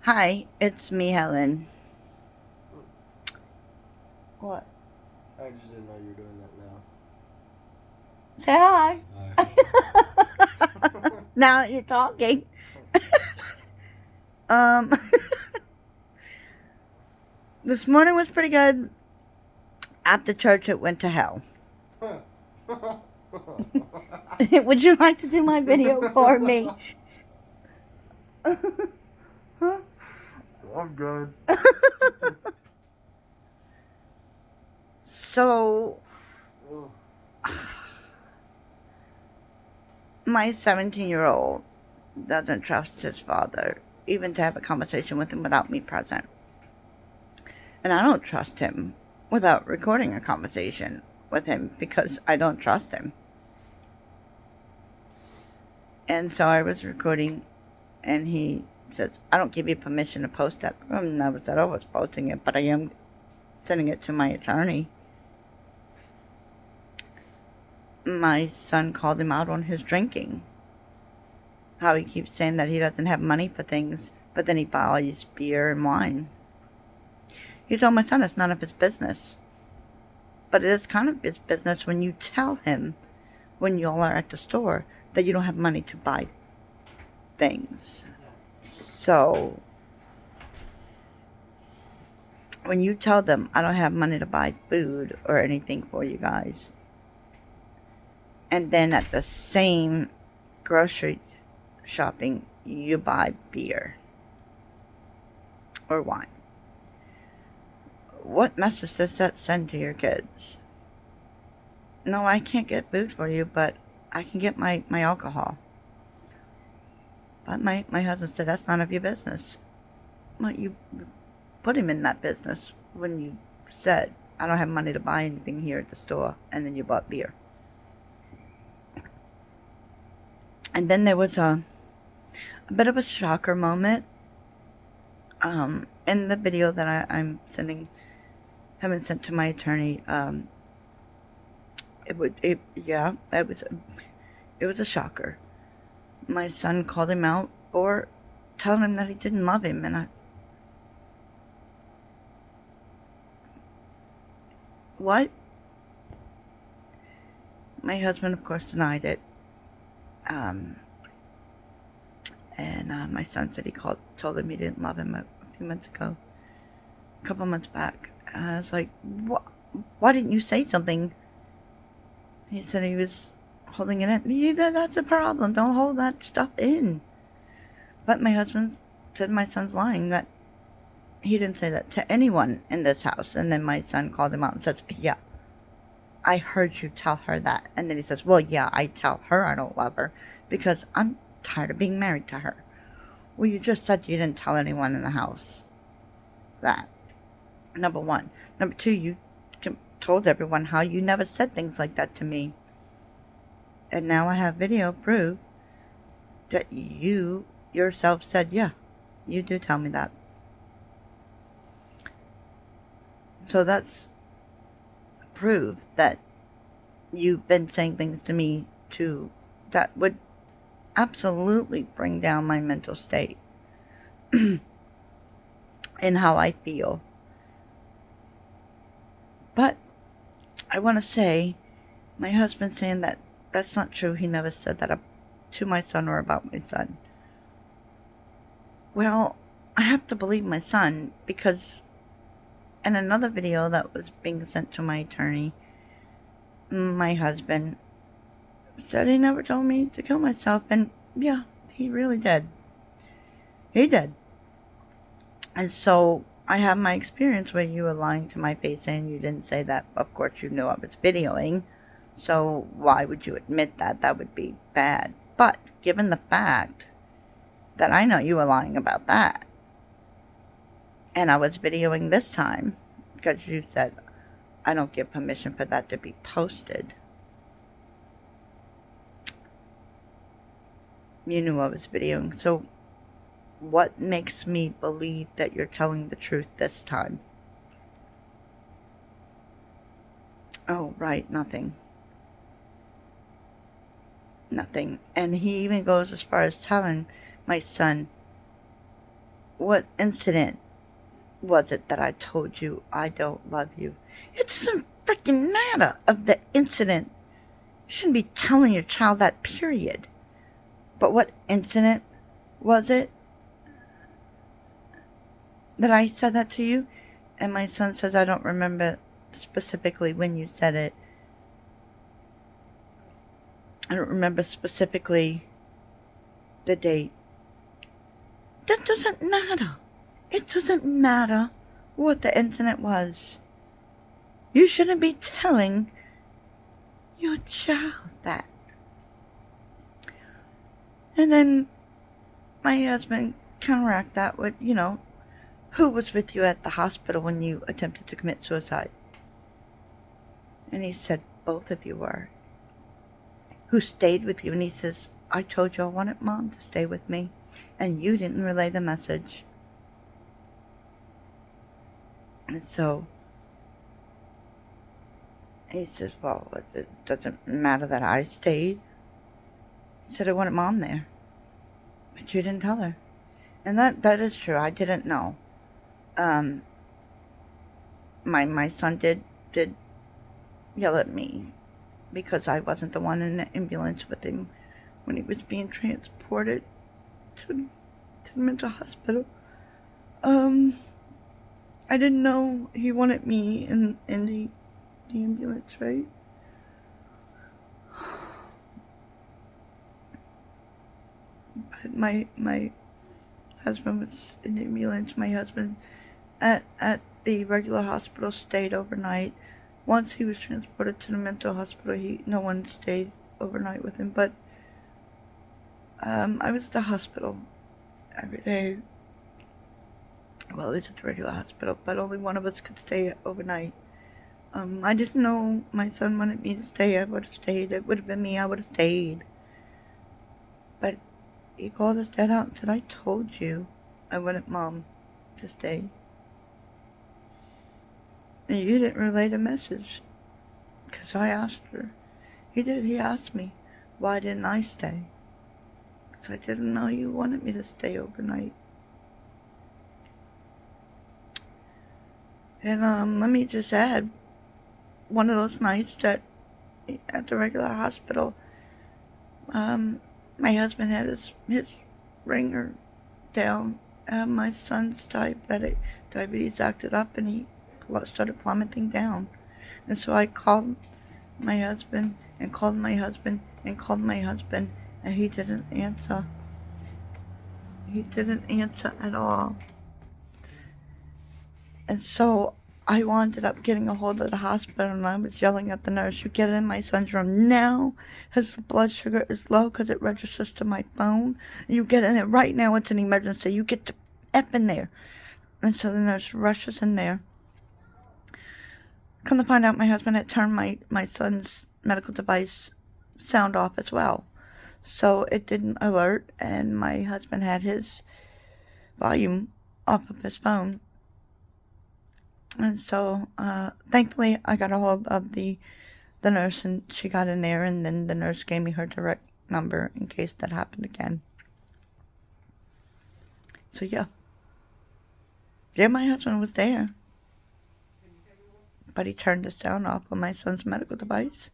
Hi, it's me, Helen. What? I just didn't know you were doing Say hi. that now. Hi. Now you're talking. Um, this morning was pretty good. After church, it went to hell. Would you like to do my video for me? Huh? I'm good. So, my 17-year-old doesn't trust his father, even to have a conversation with him without me present. And I don't trust him without recording a conversation with him because I don't trust him. And so I was recording, and he says, I don't give you permission to post that. I never said I was posting it, but I am sending it to my attorney. My son called him out on his drinking. How he keeps saying that he doesn't have money for things, but then he buys beer and wine. He told my son it's none of his business. But it is kind of his business when you tell him, when y'all are at the store, that you don't have money to buy things. So, when you tell them, I don't have money to buy food or anything for you guys, and then at the same grocery shopping, you buy beer or wine, what message does that send to your kids? No, I can't get food for you, but I can get my alcohol. But my husband said, that's none of your business. Well, you put him in that business when you said, I don't have money to buy anything here at the store, and then you bought beer. And then there was a bit of a shocker moment in the video that I'm having sent to my attorney. It was a shocker. My son called him out for telling him that he didn't love him, and what? My husband, of course, denied it. And my son said he told him he didn't love him a few months ago, a couple months back. I was like, why didn't you say something? He said he was holding it in. That's a problem. Don't hold that stuff in. But my husband said my son's lying, that he didn't say that to anyone in this house. And then my son called him out and says, yeah, I heard you tell her that. And then he says, well, yeah, I tell her I don't love her because I'm tired of being married to her. Well, you just said you didn't tell anyone in the house that. Number one. Number two, you told everyone how you never said things like that to me. And now I have video proof that you yourself said, yeah, you do tell me that. So that's proof that you've been saying things to me that would absolutely bring down my mental state and how I feel. But I want to say, my husband saying that that's not true. He never said that to my son or about my son. Well, I have to believe my son because in another video that was being sent to my attorney, my husband said he never told me to kill myself, and yeah, he really did. He did. And so I have my experience where you were lying to my face saying you didn't say that. Of course, you knew I was videoing, so why would you admit that? That would be bad. But given the fact that I know you were lying about that, and I was videoing this time because you said I don't give permission for that to be posted. You knew I was videoing, so what makes me believe that you're telling the truth this time? Oh, right, nothing. Nothing. And he even goes as far as telling my son what incident was it that I told you I don't love you? It doesn't freaking matter of the incident. You shouldn't be telling your child that, period. But what incident was it that I said that to you? And my son says, I don't remember specifically when you said it. I don't remember specifically the date. That doesn't matter. It doesn't matter what the incident was. You shouldn't be telling your child that. And then my husband counteracted that with, who was with you at the hospital when you attempted to commit suicide? And he said, both of you were. Who stayed with you? And he says, I told you I wanted Mom to stay with me, and you didn't relay the message. And so he says, well, it doesn't matter that I stayed. He said, I wanted Mom there. But you didn't tell her. And that is true. I didn't know. My son did yell at me because I wasn't the one in the ambulance with him when he was being transported to the mental hospital. I didn't know he wanted me in the ambulance, right? But my husband was in the ambulance. My husband at the regular hospital stayed overnight. Once he was transported to the mental hospital, no one stayed overnight with him. But I was at the hospital every day. Well, it was at the regular hospital, but only one of us could stay overnight. I didn't know my son wanted me to stay. I would have stayed. It would have been me. I would have stayed. But he called his dad out and said, I told you I wanted Mom to stay. And you didn't relay the message. Because I asked her. He did. He asked me, why didn't I stay? Because I didn't know you wanted me to stay overnight. And let me just add, one of those nights that at the regular hospital, my husband had his ringer down. My son's diabetes acted up, and he started plummeting down. And so I called my husband and called my husband and called my husband, and he didn't answer. He didn't answer at all. And so I wound up getting a hold of the hospital, and I was yelling at the nurse, you get in my son's room now. His blood sugar is low because it registers to my phone. You get in there right now. It's an emergency. You get the F in there. And so the nurse rushes in there. Come to find out, my husband had turned my son's medical device sound off as well. So it didn't alert, and my husband had his volume off of his phone. And so, thankfully, I got a hold of the nurse, and she got in there, and then the nurse gave me her direct number in case that happened again. So, yeah. Yeah, my husband was there. But he turned the sound off on my son's medical device.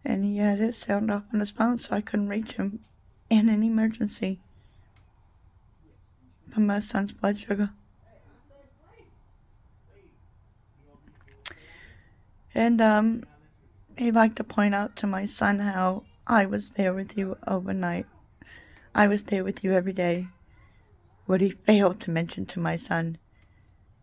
And he had his sound off on his phone, so I couldn't reach him in an emergency for my son's blood sugar. And he liked to point out to my son how I was there with you overnight. I was there with you every day. What he failed to mention to my son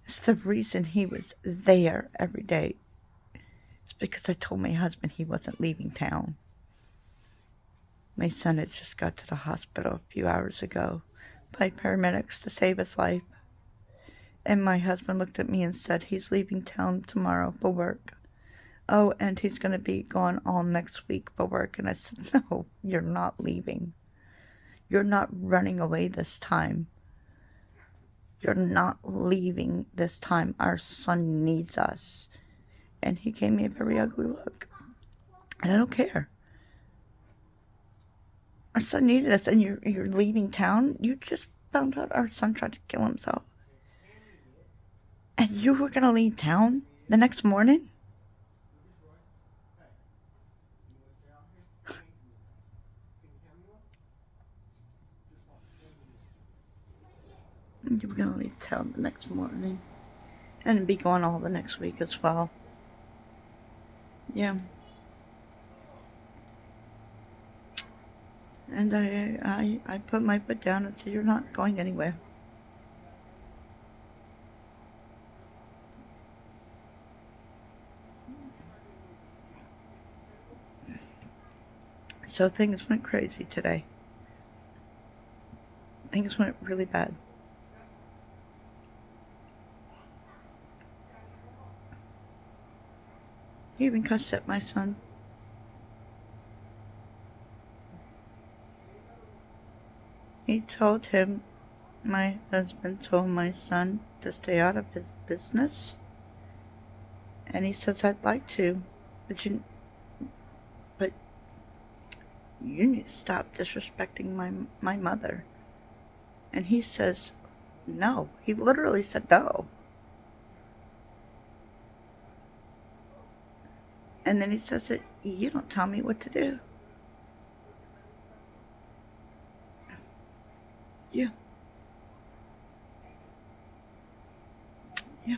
is the reason he was there every day. It's because I told my husband he wasn't leaving town. My son had just got to the hospital a few hours ago by paramedics to save his life. And my husband looked at me and said, he's leaving town tomorrow for work. Oh, and he's going to be gone all next week for work. And I said, no, you're not leaving. You're not running away this time. You're not leaving this time. Our son needs us. And he gave me a very ugly look. And I don't care. Our son needed us, and you're leaving town? You just found out our son tried to kill himself. And you were gonna leave town the next morning? You were gonna leave town the next morning. And be gone all the next week as well. Yeah. And I put my foot down and said, you're not going anywhere. So things went crazy today. Things went really bad. He even cussed at my son. He told him, my husband told my son to stay out of his business. And he says, I'd like to, but you need to stop disrespecting my mother. And he says, no. He literally said no. And then he says that you don't tell me what to do. Yeah. Yeah.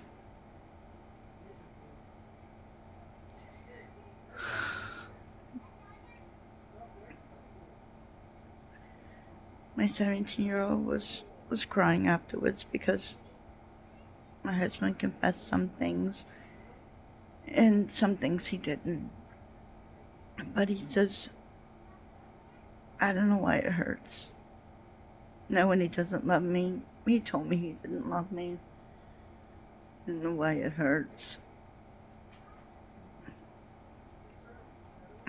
My 17-year-old was crying afterwards because my husband confessed some things and some things he didn't. But he says, I don't know why it hurts. Knowing he doesn't love me. He told me he didn't love me. I don't know why it hurts.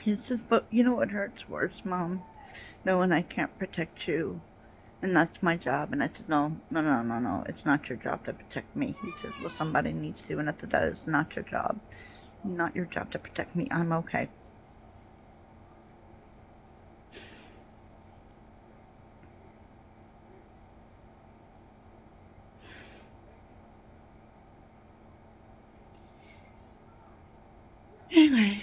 He says, but you know what hurts worse, Mom? Knowing I can't protect you. And that's my job. And I said, no. It's not your job to protect me. He said, well, somebody needs to. And I said, that is not your job. Not your job to protect me. I'm okay. Anyway,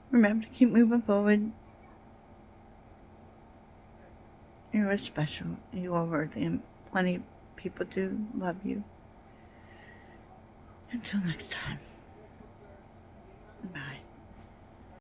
remember to keep moving forward. You are special. You are worthy. And plenty of people do love you. Until next time. Bye.